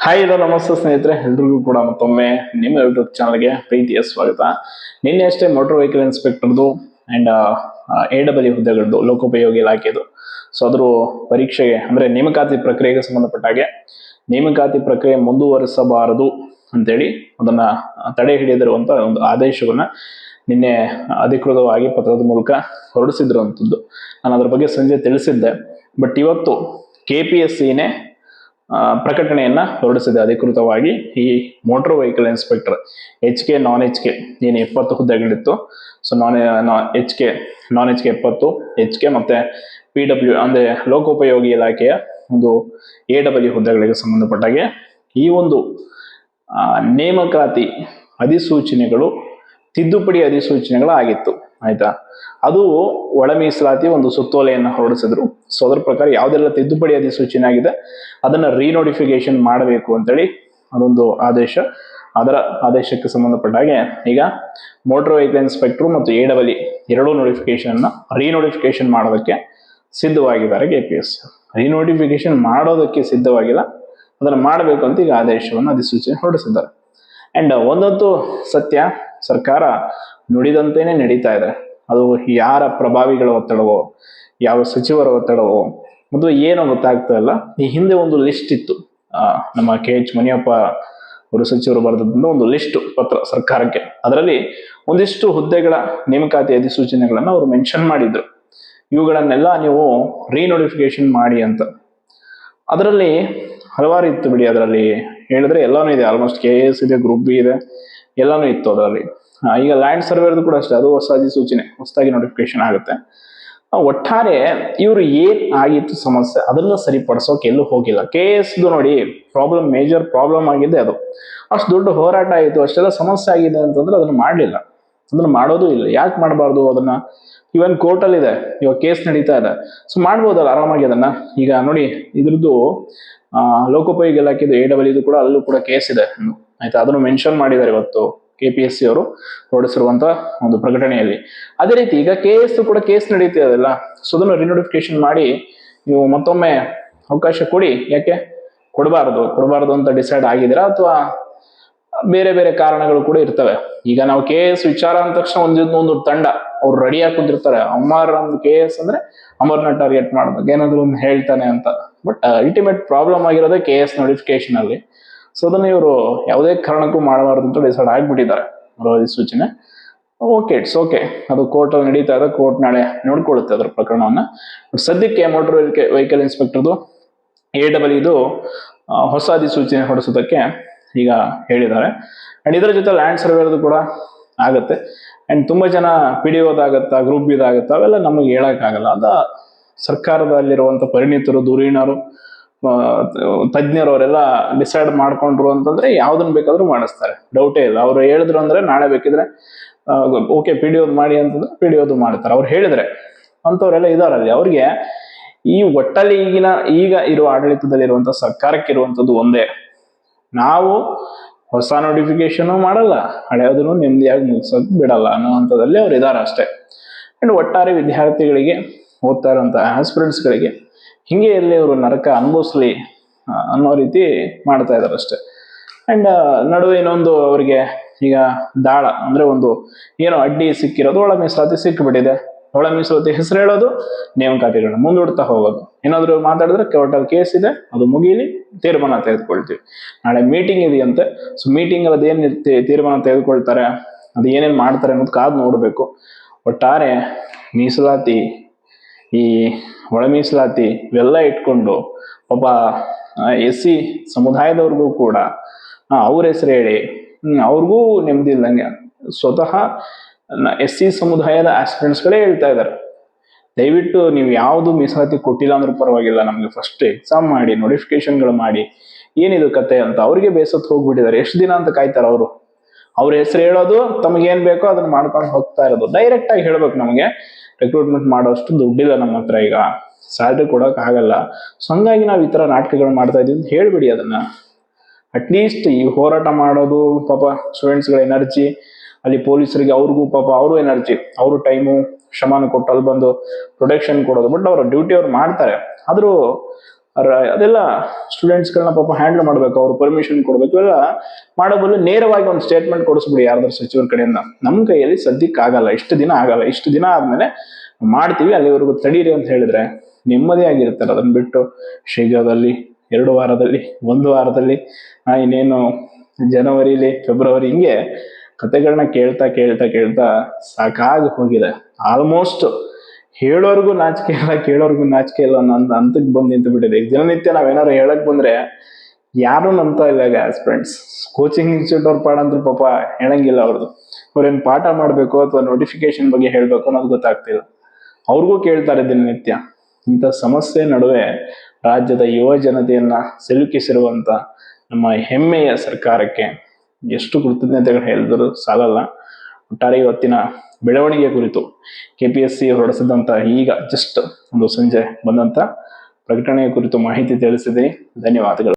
Hi hello ನಮಸ್ತೆ ಸ್ನೇಹಿತರೆ, ಎಲ್ರಿಗೂ ಕೂಡ ಮತ್ತೊಮ್ಮೆ ನಿಮ್ಮ ಯೂಟ್ಯೂಬ್ ಚಾನಲ್ಗೆ ಪ್ರೀತಿಯ ಸ್ವಾಗತ. ನಿನ್ನೆ ಅಷ್ಟೇ ಮೋಟರ್ ವೆಹಿಕಲ್ ಇನ್ಸ್ಪೆಕ್ಟರ್ದು ಅಂಡ್ AW ಹುದ್ದೆಗಳದ್ದು ಲೋಕೋಪಯೋಗಿ ಇಲಾಖೆದು ಅದ್ರ ಪರೀಕ್ಷೆಗೆ ಅಂದ್ರೆ ನೇಮಕಾತಿ ಪ್ರಕ್ರಿಯೆಗೆ ಸಂಬಂಧಪಟ್ಟ ಹಾಗೆ ನೇಮಕಾತಿ ಪ್ರಕ್ರಿಯೆ ಮುಂದುವರಿಸಬಾರದು ಅಂತೇಳಿ ಅದನ್ನ ತಡೆ ಹಿಡಿದಿರುವಂತ ಒಂದು ಆದೇಶವನ್ನ ನಿನ್ನೆ ಅಧಿಕೃತವಾಗಿ ಪತ್ರದ ಮೂಲಕ ಹೊರಡಿಸಿರುವಂಥದ್ದು. ನಾನು ಅದ್ರ ಬಗ್ಗೆ ಸಂಜೆ ತಿಳಿಸಿದ್ದೆ. ಬಟ್ ಇವತ್ತು KPSCನೇ ಪ್ರಕಟಣೆಯನ್ನ ಹೊರಡಿಸಿದೆ ಅಧಿಕೃತವಾಗಿ. ಈ ಮೋಟರ್ ವೆಹಿಕಲ್ ಇನ್ಸ್ಪೆಕ್ಟರ್ HK ನಾನ್ HK ಏನು 70 ಹುದ್ದೆಗಳಿತ್ತು. ನಾನ್ HK 70, HK ಮತ್ತೆ PW ಅಂದ್ರೆ ಲೋಕೋಪಯೋಗಿ ಇಲಾಖೆಯ ಒಂದು AW ಹುದ್ದೆಗಳಿಗೆ ಸಂಬಂಧಪಟ್ಟಾಗೆ ಈ ಒಂದು ನೇಮಕಾತಿ ಅಧಿಸೂಚನೆಗಳು ತಿದ್ದುಪಡಿ ಅಧಿಸೂಚನೆಗಳು ಆಗಿತ್ತು. ಆಯ್ತಾ, ಅದು ಒಳ ಮೀಸಲಾತಿ ಒಂದು ಸುತ್ತೋಲೆಯನ್ನು ಹೊರಡಿಸಿದ್ರು. ಅದ್ರ ಪ್ರಕಾರ ಯಾವ್ದೆಲ್ಲ ತಿದ್ದುಪಡಿ ಅಧಿಸೂಚನೆ ಆಗಿದೆ ಅದನ್ನ ರೀನೋಟಿಫಿಕೇಶನ್ ಮಾಡಬೇಕು ಅಂತೇಳಿ ಅದೊಂದು ಆದೇಶ. ಅದರ ಆದೇಶಕ್ಕೆ ಸಂಬಂಧಪಟ್ಟ ಹಾಗೆ ಈಗ ಮೋಟರ್ ವೆಹಿಕಲ್ ಇನ್ಸ್ಪೆಕ್ಟರ್ ಮತ್ತು AW ಎರಡೂ ರೀನೋಟಿಫಿಕೇಶನ್ ಮಾಡೋದಕ್ಕೆ ಸಿದ್ಧವಾಗಿದ್ದಾರೆ. KPSC ರೀನೋಟಿಫಿಕೇಶನ್ ಮಾಡೋದಕ್ಕೆ ಸಿದ್ಧವಾಗಿಲ್ಲ, ಅದನ್ನ ಮಾಡಬೇಕು ಅಂತ ಈಗ ಆದೇಶವನ್ನು ಅಧಿಸೂಚನೆ ಹೊರಡಿಸಿದ್ದಾರೆ. ಅಂಡ್ ಒಂದಂತೂ ಸತ್ಯ, ಸರ್ಕಾರ ನುಡಿದಂತೆಯೇ ನಡೀತಾ ಇದೆ. ಅದು ಯಾರ ಪ್ರಭಾವಿಗಳ ಒತ್ತಡವೋ, ಯಾವ ಸಚಿವರ ಒತ್ತಡವೋ ಮತ್ತು ಏನೋ ಗೊತ್ತಾಗ್ತಾ ಇಲ್ಲ. ಈ ಹಿಂದೆ ಒಂದು ಲಿಸ್ಟ್ ಇತ್ತು, ನಮ್ಮ KH ಮುನಿಯಪ್ಪ ಅವರು ಸಚಿವರು ಬರೆದಂತ ಒಂದು ಲಿಸ್ಟ್ ಪತ್ರ ಸರ್ಕಾರಕ್ಕೆ. ಅದರಲ್ಲಿ ಒಂದಿಷ್ಟು ಹುದ್ದೆಗಳ ನೇಮಕಾತಿ ಅಧಿಸೂಚನೆಗಳನ್ನ ಅವರು ಮೆನ್ಷನ್ ಮಾಡಿದ್ರು. ಇವುಗಳನ್ನೆಲ್ಲ ನೀವು ರೀನೋಟಿಫಿಕೇಶನ್ ಮಾಡಿ ಅಂತ. ಅದರಲ್ಲಿ ಹಲವಾರು ಇತ್ತು ಬಿಡಿ. ಅದರಲ್ಲಿ ಹೇಳಿದ್ರೆ ಎಲ್ಲಾನು ಇದೆ, ಆಲ್ಮೋಸ್ಟ್ KS ಇದೆ, ಗ್ರೂಪ್ B ಇದೆ, ಎಲ್ಲಾನು ಇತ್ತು ಅದರಲ್ಲಿ. ಈಗ ಲ್ಯಾಂಡ್ ಸರ್ವೇರ್ದು ಕೂಡ ಅಷ್ಟೇ, ಅದು ಹೊಸ ಅಧಿಸೂಚನೆ, ಹೊಸದಾಗಿ ನೋಟಿಫಿಕೇಶನ್ ಆಗುತ್ತೆ. ಒಟ್ಟಾರೆ ಇವರು ಏನ್ ಆಗಿತ್ತು ಸಮಸ್ಯೆ ಅದನ್ನ ಸರಿಪಡಿಸೋಕೆ ಎಲ್ಲೂ ಹೋಗಿಲ್ಲ. KSದು ನೋಡಿ ಮೇಜರ್ ಪ್ರಾಬ್ಲಮ್ ಆಗಿದೆ. ಅದು ಅಷ್ಟು ದೊಡ್ಡ ಹೋರಾಟ ಆಯಿತು, ಅಷ್ಟೆಲ್ಲ ಸಮಸ್ಯೆ ಆಗಿದೆ ಅಂತಂದ್ರೆ ಅದನ್ನ ಮಾಡಲಿಲ್ಲ, ಅದನ್ನ ಮಾಡೋದು ಇಲ್ಲ. ಯಾಕೆ ಮಾಡಬಾರ್ದು? ಅದನ್ನ ಇವನ್ ಕೋರ್ಟಲ್ಲಿ ಇದೆ, ಇವಾಗ ಕೇಸ್ ನಡೀತಾ ಇದೆ. ಮಾಡ್ಬೋದಲ್ಲ ಆರಾಮಾಗಿ ಅದನ್ನ. ಈಗ ನೋಡಿ ಇದ್ರದ್ದು ಲೋಕೋಪಯೋಗಿ ಇಲಾಖೆದು AW ಕೂಡ ಅಲ್ಲೂ ಕೂಡ ಕೇಸ್ ಇದೆ. ಆಯ್ತಾ, ಅದನ್ನು ಮೆನ್ಷನ್ ಮಾಡಿದ್ದಾರೆ ಇವತ್ತು KPSC ಅವರು ಹೊರಡಿಸಿರುವಂತ ಒಂದು ಪ್ರಕಟಣೆಯಲ್ಲಿ. ಅದೇ ರೀತಿ ಈಗ KS ಕೂಡ ಕೇಸ್ ನಡೀತಾ ಇದೆಲ್ಲ. ಅದನ್ನು ರಿನೋಟಿಫಿಕೇಶನ್ ಮಾಡಿ ನೀವು ಮತ್ತೊಮ್ಮೆ ಅವಕಾಶ ಕೊಡಿ. ಯಾಕೆ ಕೊಡಬಾರದು ಅಂತ ಡಿಸೈಡ್ ಆಗಿದ್ದೀರಾ, ಅಥವಾ ಬೇರೆ ಬೇರೆ ಕಾರಣಗಳು ಕೂಡ ಇರ್ತವೆ. ಈಗ ನಾವು KS ವಿಚಾರ ಅಂದ ತಕ್ಷಣ ಒಂದು ತಂಡ ಅವ್ರು ರೆಡಿಯಾಗಿ ಕುಂದಿರ್ತಾರೆ. KS ಅಂದ್ರೆ ಅಮರ್ನ ಟಾರ್ಗೆಟ್ ಮಾಡ್ಬೇಕು, ಏನಾದ್ರು ಒಂದು ಹೇಳ್ತಾನೆ ಅಂತ. ಬಟ್ ಅಲ್ಟಿಮೇಟ್ ಪ್ರಾಬ್ಲಮ್ ಆಗಿರೋದೇ KS ನೋಟಿಫಿಕೇಶನ್ ಅಲ್ಲಿ. ಅದನ್ನ ಇವರು ಯಾವುದೇ ಕಾರಣಕ್ಕೂ ಮಾಡಬಾರದು ಅಂತ ಡಿಸೈಡ್ ಆಗ್ಬಿಟ್ಟಿದ್ದಾರೆ ಅಧಿಸೂಚನೆ. ಇಟ್ಸ್ ಓಕೆ, ಅದು ಕೋರ್ಟ್ ಅಲ್ಲಿ ನಡೀತಾ ಇದೆ. ಕೋರ್ಟ್ ನಾಳೆ ನೋಡ್ಕೊಳ್ಳುತ್ತೆ ಅದರ ಪ್ರಕರಣವನ್ನ. ಸದ್ಯಕ್ಕೆ ಮೋಟರ್ ವೆಹಿಕಲ್ ಇನ್ಸ್ಪೆಕ್ಟರ್ದು AW ಹೊಸ ಅಧಿಸೂಚನೆ ಹೊರಡಿಸೋದಕ್ಕೆ ಈಗ ಹೇಳಿದ್ದಾರೆ. ಅಂಡ್ ಇದರ ಜೊತೆ ಲ್ಯಾಂಡ್ ಸರ್ವೇರ್ದು ಕೂಡ ಆಗುತ್ತೆ. ಅಂಡ್ ತುಂಬಾ ಜನ PDOದಾಗತ್ತಾ, ಗ್ರೂಪ್ B ದಾಗತ್ತಾ, ಅವೆಲ್ಲ ನಮಗೆ ಹೇಳಕ್ಕಾಗಲ್ಲ. ಅದ ಸರ್ಕಾರದಲ್ಲಿರುವಂತ ಪರಿಣಿತರು, ಧುರೀಣರು, ತಜ್ಞರು ಅವರೆಲ್ಲ ಡಿಸೈಡ್ ಮಾಡ್ಕೊಂಡ್ರು ಅಂತಂದ್ರೆ ಯಾವ್ದನ್ನ ಬೇಕಾದ್ರೂ ಮಾಡಿಸ್ತಾರೆ, ಡೌಟೇ ಇಲ್ಲ. ಅವ್ರು ಹೇಳಿದ್ರು ಅಂದ್ರೆ ನಾಳೆ ಬೇಕಿದ್ರೆ ಓಕೆ PDOದ್ ಮಾಡಿ ಅಂತಂದ್ರೆ PDOದು ಮಾಡ್ತಾರೆ. ಅವ್ರು ಹೇಳಿದ್ರೆ ಅಂತವ್ರೆಲ್ಲ ಇದಾರಲ್ಲಿ. ಅವ್ರಿಗೆ ಈ ಒಟ್ಟಲ್ಲಿ ಈಗ ಇರುವ ಆಡಳಿತದಲ್ಲಿರುವಂತ ಸರ್ಕಾರಕ್ಕೆ ಇರುವಂತದ್ದು ಒಂದೇ, ನಾವು ಹೊಸ ನೋಟಿಫಿಕೇಶನ್ ಮಾಡಲ್ಲ, ಹಳೆಯೋದನ್ನು ನೆಮ್ಮದಿಯಾಗಿ ಮುಗಿಸೋಕ್ ಬಿಡಲ್ಲ ಅನ್ನೋಂಥದ್ದಲ್ಲಿ ಅವ್ರು ಇದಾರೆ ಅಷ್ಟೇ. ಅಂಡ್ ಒಟ್ಟಾರೆ ವಿದ್ಯಾರ್ಥಿಗಳಿಗೆ, ಓದ್ತಾ ಇರುವಂತ ಆಸ್ಪಿರೆಂಟ್ಸ್ಗಳಿಗೆ ಹಿಂಗೆ ಎಲ್ಲಿ ಅವರು ನರಕ ಅನುಭವಿಸ್ಲಿ ಅನ್ನೋ ರೀತಿ ಮಾಡ್ತಾ ಇದಾರೆ ಅಷ್ಟೇ. ಅಂಡ್ ನಡುವೆ ಇನ್ನೊಂದು ಅವರಿಗೆ ಈಗ ದಾಳ ಅಂದ್ರೆ ಒಂದು ಏನೋ ಅಡ್ಡಿ ಸಿಕ್ಕಿರೋದು, ಒಳ ಮೀಸಲಾತಿ ಸಿಕ್ಕಿಬಿಟ್ಟಿದೆ. ಒಳ ಮೀಸಲಾತಿ ಹೆಸರು ಹೇಳೋದು, ನೇಮಕಾತಿಗಳನ್ನ ಮುಂದೂಡ್ತಾ ಹೋಗೋದು. ಏನಾದ್ರು ಮಾತಾಡಿದ್ರೆ ಕೋರ್ಟಲ್ಲಿ ಕೇಸ್ ಇದೆ, ಅದು ಮುಗೀಲಿ, ತೀರ್ಮಾನ ತೆಗೆದುಕೊಳ್ತೀವಿ. ನಾಳೆ ಮೀಟಿಂಗ್ ಇದೆಯಂತೆ. ಮೀಟಿಂಗ್ ಅಲ್ಲಿ ಅದೇನ್ ತೀರ್ಮಾನ ತೆಗೆದುಕೊಳ್ತಾರೆ, ಅದು ಏನೇನ್ ಮಾಡ್ತಾರೆ ಅನ್ನೋದು ಕಾದು ನೋಡ್ಬೇಕು. ಒಟ್ಟಾರೆ ಮೀಸಲಾತಿ, ಈ ಒಳ ಮೀಸಲಾತಿ ಇವೆಲ್ಲ ಇಟ್ಕೊಂಡು ಒಬ್ಬ SC ಸಮುದಾಯದವ್ರಿಗೂ ಕೂಡ ಅವ್ರ ಹೆಸರು ಹೇಳಿ ಅವ್ರಿಗೂ ನೆಮ್ಮದಿ ಇಲ್ದಂಗೆ ಸ್ವತಃ SC ಸಮುದಾಯದ ಆಸ್ಪಿರೆಂಟ್ಸ್ಗಳೇ ಹೇಳ್ತಾ ಇದ್ದಾರೆ, ದಯವಿಟ್ಟು ನೀವು ಯಾವ್ದು ಮೀಸಲಾತಿ ಕೊಟ್ಟಿಲ್ಲ ಅಂದ್ರೂ ಪರವಾಗಿಲ್ಲ, ನಮ್ಗೆ ಫಸ್ಟ್ ಎಕ್ಸಾಮ್ ಮಾಡಿ, ನೋಟಿಫಿಕೇಶನ್ಗಳು ಮಾಡಿ, ಏನಿದು ಕತೆ ಅಂತ ಅವ್ರಿಗೆ ಬೇಸತ್ತು ಹೋಗ್ಬಿಟ್ಟಿದ್ದಾರೆ. ಎಷ್ಟು ದಿನ ಅಂತ ಕಾಯ್ತಾರ ಅವರು? ಅವ್ರ ಹೆಸರು ಹೇಳೋದು, ತಮಗೇನ್ ಬೇಕೋ ಅದನ್ನ ಮಾಡ್ಕೊಂಡು ಹೋಗ್ತಾ ಇರೋದು. ಡೈರೆಕ್ಟ್ ಆಗಿ ಹೇಳ್ಬೇಕು, ನಮಗೆ ರಿಕ್ರೂಟ್ಮೆಂಟ್ ಮಾಡೋಷ್ಟು ದುಡ್ಡಿಲ್ಲ ನಮ್ಮ ಹತ್ರ, ಈಗ ಸ್ಯಾಲ್ರಿ ಕೊಡಕ್ ಆಗಲ್ಲ. ಹಂಗಾಗಿ ನಾವು ಈ ತರ ನಾಟಕಗಳು ಮಾಡ್ತಾ ಇದೀವಿ ಅಂತ ಹೇಳ್ಬಿಡಿ. ಅದನ್ನ ಅಟ್ಲೀಸ್ಟ್ ಈ ಹೋರಾಟ ಮಾಡೋದು ಪಾಪ ಸ್ಟೂಡೆಂಟ್ಸ್ಗಳ ಎನರ್ಜಿ, ಅಲ್ಲಿ ಪೊಲೀಸರಿಗೆ ಅವ್ರಿಗೂ ಪಾಪ ಅವರು ಎನರ್ಜಿ, ಅವರು ಟೈಮು ಶ್ರಮಾನ ಕೊಟ್ಟು ಅಲ್ಲಿ ಬಂದು ಪ್ರೊಟೆಕ್ಷನ್ ಕೊಡೋದು. ಬಟ್ ಅವ್ರ ಡ್ಯೂಟಿ ಅವ್ರು ಮಾಡ್ತಾರೆ. ಆದ್ರೂ ಅದೆಲ್ಲ ಸ್ಟೂಡೆಂಟ್ಸ್ಗಳನ್ನ ಪಾಪ ಹ್ಯಾಂಡಲ್ ಮಾಡ್ಬೇಕು, ಅವ್ರು ಪರ್ಮಿಷನ್ ಕೊಡ್ಬೇಕು, ಇವೆಲ್ಲ ಮಾಡೋ ಬದಲು ನೇರವಾಗಿ ಒಂದು ಸ್ಟೇಟ್ಮೆಂಟ್ ಕೊಡಿಸ್ಬಿಡಿ ಯಾರ್ದಾರು ಸಚಿವರ ಕಡೆಯಿಂದ. ನಮ್ಮ ಕೈಯಲ್ಲಿ ಸದ್ಯಕ್ಕೆ ಆಗಲ್ಲ, ಇಷ್ಟು ದಿನ ಆಗಲ್ಲ, ಇಷ್ಟು ದಿನ ಆದ್ಮೇಲೆ ಮಾಡ್ತೀವಿ, ಅಲ್ಲಿವರೆಗೂ ತಡೀರಿ ಅಂತ ಹೇಳಿದ್ರೆ ನೆಮ್ಮದಿ ಆಗಿರ್ತಾರೆ. ಅದನ್ನ ಬಿಟ್ಟು ಶೀಘ್ರದಲ್ಲಿ, 2 ವಾರದಲ್ಲಿ, 1 ವಾರದಲ್ಲಿ, ಇನ್ನೇನು ಜನವರಿಲಿ, ಫೆಬ್ರವರಿ, ಹಿಂಗೆ ಕತೆಗಳನ್ನ ಕೇಳ್ತಾ ಕೇಳ್ತಾ ಕೇಳ್ತಾ ಸಾಕಾಗಿ ಹೋಗಿದೆ. ಆಲ್ಮೋಸ್ಟ್ ಹೇಳೋರ್ಗು ನಾಚಿಕೆ ಇಲ್ಲ, ಕೇಳೋರ್ಗು ನಾಚಿಕೆ ಇಲ್ಲ ಅನ್ನೋ ಹಂತಕ್ಕೆ ಬಂದು ನಿಂತು ಬಿಟ್ಟಿದೆ. ದಿನನಿತ್ಯ ನಾವೇನಾದ್ರು ಹೇಳಕ್ ಬಂದ್ರೆ ಯಾರು ನಂಬ್ತಾ ಇಲ್ಲ ಆಸ್ಪಿರೆಂಟ್ಸ್. ಕೋಚಿಂಗ್ ಇನ್ಸ್ಟಿಟ್ಯೂಟ್ ಅವ್ರ ಪಾಡಂದ್ರು ಪಾಪ ಹೇಳಂಗಿಲ್ಲ. ಅವ್ರೇನ್ ಪಾಠ ಮಾಡ್ಬೇಕು ಅಥವಾ ನೋಟಿಫಿಕೇಶನ್ ಬಗ್ಗೆ ಹೇಳ್ಬೇಕು ಅನ್ನೋದು ಗೊತ್ತಾಗ್ತಿಲ್ಲ. ಅವ್ರಿಗೂ ಕೇಳ್ತಾರೆ ದಿನನಿತ್ಯ. ಇಂಥ ಸಮಸ್ಯೆ ನಡುವೆ ರಾಜ್ಯದ ಯುವ ಜನತೆಯನ್ನ ಸಿಲುಕಿಸಿರುವಂತ ನಮ್ಮ ಹೆಮ್ಮೆಯ ಸರ್ಕಾರಕ್ಕೆ ಎಷ್ಟು ಕೃತಜ್ಞತೆಗಳು ಹೇಳಿದ್ರು ಸಾಲಲ್ಲ. ಒಟ್ಟಾರೆ ಇವತ್ತಿನ ಬೆಳವಣಿಗೆ ಕುರಿತು KPSC ಹೊರಡಿಸಿದಂತ ಈಗ ಜಸ್ಟ್ ಒಂದು ಸಂಜೆ ಬಂದಂತ ಪ್ರಕಟಣೆಯ ಕುರಿತು ಮಾಹಿತಿ ತಿಳಿಸಿದ್ದೀನಿ. ಧನ್ಯವಾದಗಳು.